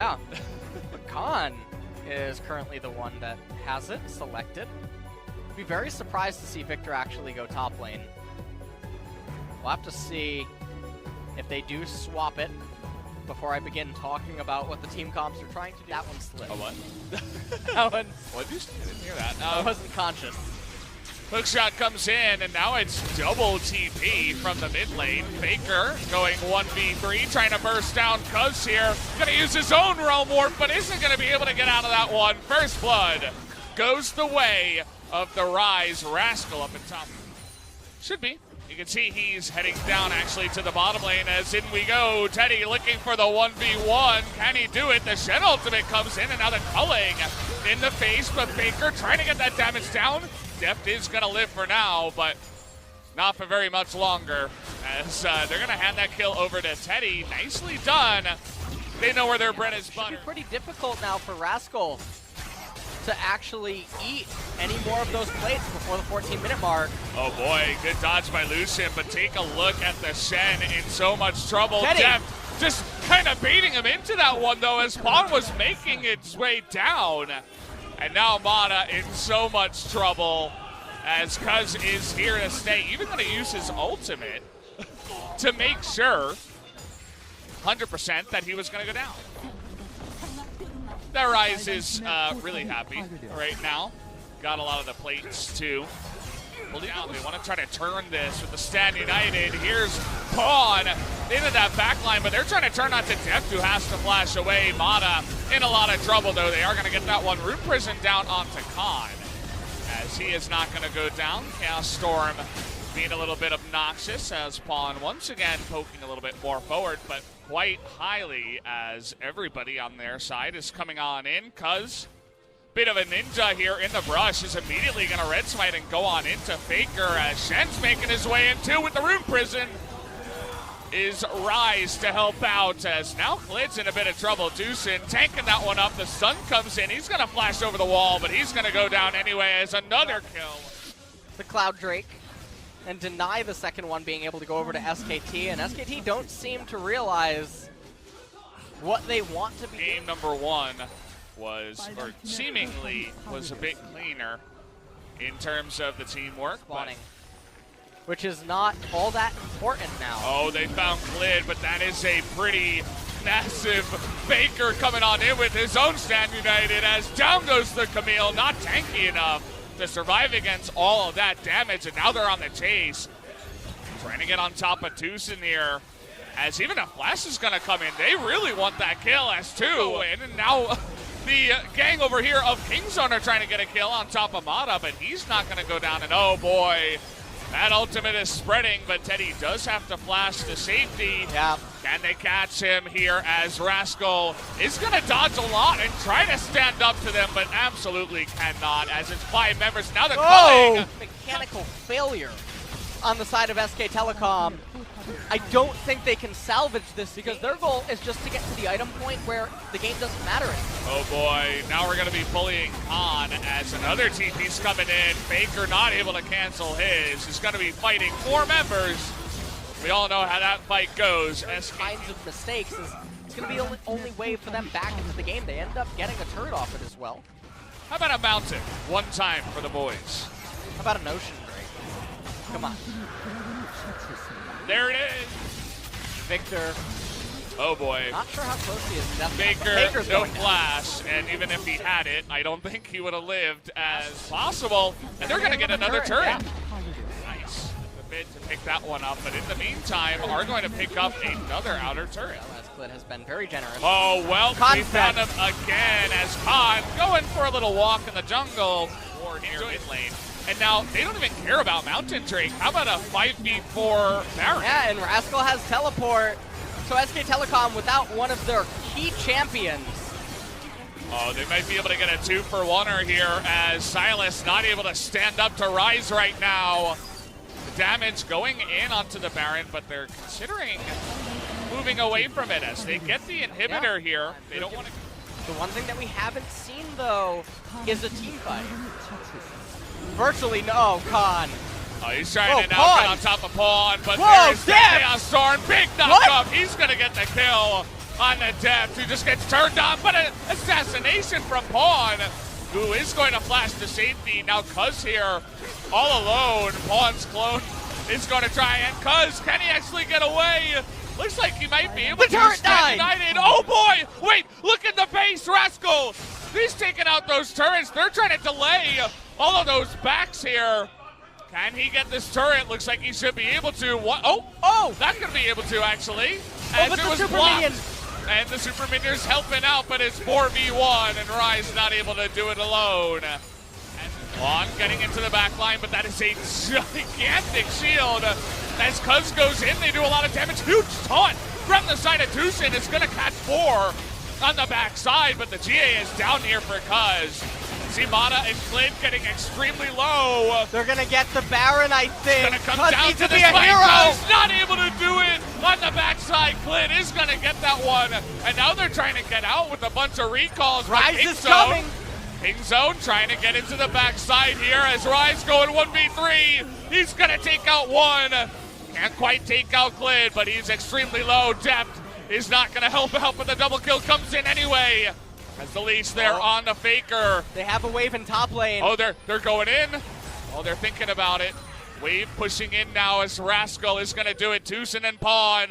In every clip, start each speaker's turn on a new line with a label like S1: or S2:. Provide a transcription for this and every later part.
S1: Yeah, but Khan is currently the one that has it selected. I'd be very surprised to see Victor actually go top lane. We'll have to see if they do swap it before I begin talking about what the team comps are trying to do. That one slipped.
S2: Oh, what?
S1: That one.
S2: What did you say? I didn't hear that.
S1: I wasn't conscious.
S2: Hookshot comes in, and now it's double TP from the mid lane. Faker going 1v3, trying to burst down Cuz here. Gonna use his own Realm Warp, but isn't gonna be able to get out of that one. First blood goes the way of the Rise. Rascal up in top. Should be. You can see he's heading down actually to the bottom lane as in we go. Teddy looking for the 1v1. Can he do it? The Shen ultimate comes in, and now the culling in the face, but Faker trying to get that damage down. Deft is going to live for now, but not for very much longer as they're going to hand that kill over to Teddy. Nicely done. They know where their bread is buttered.
S1: It's pretty difficult now for Rascal to actually eat any more of those plates before the 14-minute mark.
S2: Oh boy, good dodge by Lucian, but take a look at the Shen in so much trouble.
S1: Teddy.
S2: Deft just kind of baiting him into that one though as Pawn was making its way down. And now Mata in so much trouble as Cuz is here to stay. Even going to use his ultimate to make sure 100% that he was going to go down. That Rise is really happy right now. Got a lot of the plates too. They want to try to turn this with the Stand United. Here's Pawn into that backline, but they're trying to turn onto Deft, who has to flash away. Mata in a lot of trouble, though. They are going to get that one. Root Prison down onto Khan, as he is not going to go down. Chaos Storm being a little bit obnoxious, as Pawn once again poking a little bit more forward, but quite highly as everybody on their side is coming on in. Cuz bit of a ninja here in the brush is immediately going to red smite and go on into Faker as Shen's making his way in too with the Rune Prison. Is Rise to help out as now Klid's in a bit of trouble. Deucin tanking that one up. The sun comes in. He's going to flash over the wall, but he's going to go down anyway as another kill.
S1: The Cloud Drake and deny the second one being able to go over to SKT, and SKT don't seem to realize what they want to be.
S2: Game number one was, or seemingly was, a bit cleaner in terms of the teamwork.
S1: Spawning, which is not all that important now.
S2: Oh, they found Klid, but that is a pretty massive Faker coming on in with his own Stand United as down goes the Camille, not tanky enough to survive against all of that damage, and now they're on the chase. Trying to get on top of Deucin here, as even a flash is going to come in. They really want that kill as two win, and now the gang over here of KingZone are trying to get a kill on top of Mata, but he's not going to go down, and oh boy, that ultimate is spreading, but Teddy does have to flash to safety.
S1: Yeah.
S2: Can they catch him here as Rascal is going to dodge a lot and try to stand up to them, but absolutely cannot as it's 5 members. Now they're calling.
S1: Mechanical failure on the side of SK Telecom. I don't think they can salvage this because their goal is just to get to the item point where the game doesn't matter anymore.
S2: Oh boy, now we're going to be bullying Khan as another TP's coming in. Faker not able to cancel his. He's going to be fighting 4 members. We all know how that fight goes.
S1: Those kinds of mistakes is going to be the only way for them back into the game. They end up getting a turret off it as well.
S2: How about a mountain? One time for the boys.
S1: How about an ocean break? Come on.
S2: There it is.
S1: Victor.
S2: Oh boy.
S1: Not sure how close he is.
S2: Faker, no flash, and even if he had it, I don't think he would have lived as possible. And they're going to get another turret.
S1: Yeah.
S2: Nice. The mid to pick that one up, but in the meantime, are going to pick up another outer turret.
S1: Klid has been very generous.
S2: Oh, well, we found him again as Khan going for a little walk in the jungle. Or near mid lane. And now they don't even care about Mountain Drake. How about a 5v4 Baron?
S1: Yeah, and Rascal has teleport. So SK Telecom without one of their key champions.
S2: Oh, they might be able to get a 2-for-1er here as Silas not able to stand up to Rise right now. The damage going in onto the Baron, but they're considering moving away from it as they get the inhibitor here. They don't want to.
S1: The one thing that we haven't seen, though, is a team fight. Virtually no, Khan.
S2: Oh, he's trying to now get on top of Pawn, but there's the Chaos Storm. Big knock up. He's going to get the kill. on the depth, who just gets turned on, but an assassination from Pawn, who is going to flash to safety. Now Cuz here, all alone. Pawn's clone is going to try, and Cuz, can he actually get away? Looks like he might be able
S1: the
S2: to.
S1: turret died!
S2: Oh boy! Wait, look at the base, Rascal! He's taking out those turrets. They're trying to delay all of those backs here. Can he get this turret? Looks like he should be able to. What? Oh, that's going to be able to, actually. As
S1: but
S2: it
S1: the
S2: was
S1: super
S2: blocked.
S1: minion.
S2: And the Super Minion's helping out, but it's 4v1, and Rise not able to do it alone. And Pawn getting into the back line, but that is a gigantic shield. As Cuz goes in, they do a lot of damage. Huge taunt from the side of Tucson. It's going to catch 4 on the backside, but the GA is down here for Cuz. Zimata and Clint getting extremely low.
S1: They're gonna get the Baron, I think.
S2: Gonna come
S1: Cuz
S2: down
S1: needs
S2: to the
S1: be a
S2: spike.
S1: hero.
S2: Cuz not able to do it on the backside. Clint is gonna get that one, and now they're trying to get out with a bunch of recalls.
S1: Rise is coming.
S2: KingZone trying to get into the backside here as Rise going 1v3. He's gonna take out one. Can't quite take out Clint, but he's extremely low. Depth is not gonna help out, but the double kill comes in anyway. As the leash there on the Faker.
S1: They have a wave in top lane.
S2: Oh, they're going in. Oh, they're thinking about it. Wave pushing in now as Rascal is going to do it. Tucson and Pawn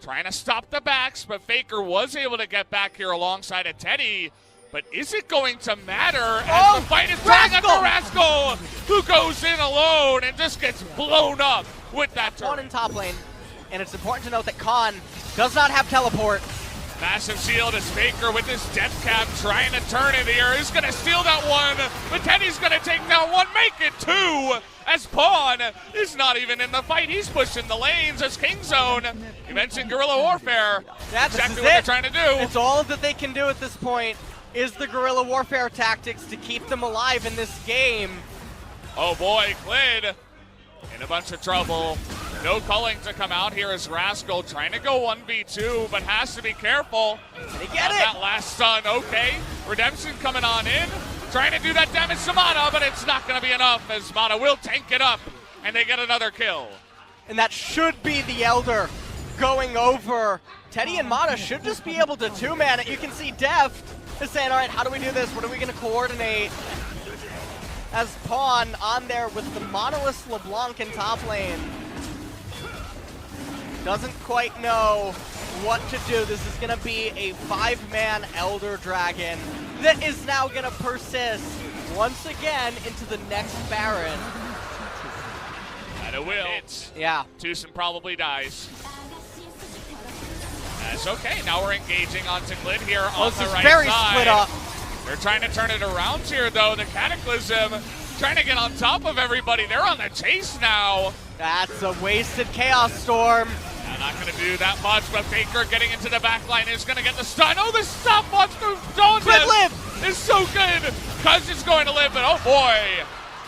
S2: trying to stop the backs, but Faker was able to get back here alongside of Teddy. But is it going to matter as the fight is turning up for Rascal, who goes in alone and just gets blown up with that turn.
S1: Pawn in top lane. And it's important to note that Khan does not have teleport.
S2: Massive shield as Faker with his death cap trying to turn it here. He's going to steal that one, but Teddy's going to take that one, make it 2 as Pawn is not even in the fight. He's pushing the lanes as KingZone. You mentioned guerrilla warfare.
S1: That's
S2: exactly what they're trying to do.
S1: It's all that they can do at this point is the guerrilla warfare tactics to keep them alive in this game.
S2: Oh boy, Clid in a bunch of trouble. No culling to come out here as Rascal trying to go 1v2, but has to be careful.
S1: They get it!
S2: That last stun, okay. Redemption coming on in, trying to do that damage to Mata, but it's not going to be enough as Mata will tank it up, and they get another kill.
S1: And that should be the Elder going over. Teddy and Mata should just be able to two-man it. You can see Deft is saying, all right, how do we do this? What are we going to coordinate? As Pawn on there with the Monolith LeBlanc in top lane. Doesn't quite know what to do. This is going to be a 5-man Elder Dragon that is now going to persist once again into the next Baron.
S2: And it will.
S1: Yeah.
S2: Tucson probably dies. That's okay. Now we're engaging onto Glid here on the right
S1: very
S2: side.
S1: split up.
S2: They're trying to turn it around here, though. The Cataclysm trying to get on top of everybody. They're on the chase now.
S1: That's a wasted Chaos Storm.
S2: Not going to do that much, but Faker getting into the back line is going to get the stun. Oh, the stopwatch is so good. Cuz is going to live, but oh boy.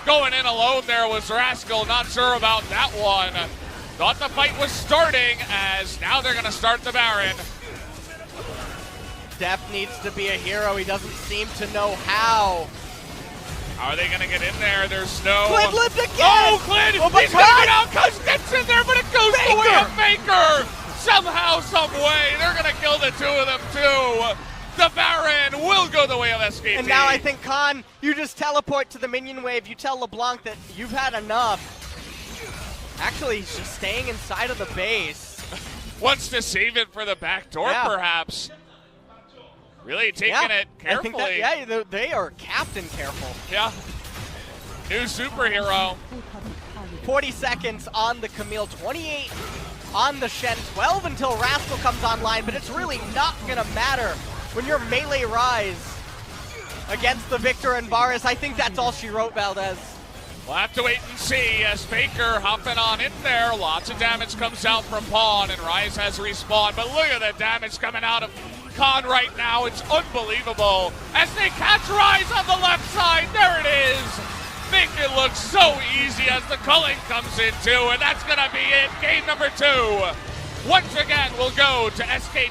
S2: Going in alone there was Rascal. Not sure about that one. Thought the fight was starting as now they're going to start the Baron.
S1: Def needs to be a hero. He doesn't seem to know how.
S2: How are they going to get in there? There's no...
S1: Clid lived again!
S2: Oh, Clid!
S1: Oh,
S2: He's going to get out! Cuz gets in there, but it goes the way of Faker! Somehow, some way, they're going to kill the two of them, too. The Baron will go the way of SKT.
S1: And now I think, Khan, you just teleport to the minion wave. You tell LeBlanc that you've had enough. Actually, he's just staying inside of the base.
S2: Wants to save it for the back door, perhaps. Really taking it carefully.
S1: I think that, they are captain careful.
S2: Yeah. New superhero.
S1: 40 seconds on the Camille, 28 on the Shen, 12 until Rascal comes online, but it's really not going to matter when you're melee Rise against the Victor and Varus. I think that's all she wrote, Valdez.
S2: We'll have to wait and see as Faker hopping on in there. Lots of damage comes out from Pawn, and Rise has respawned, but look at the damage coming out of Khan right now. It's unbelievable as they catch Rise on the left side. There it is. Make it look so easy as the culling comes in too, and that's going to be it. Game number 2. Once again, we'll go to SKT.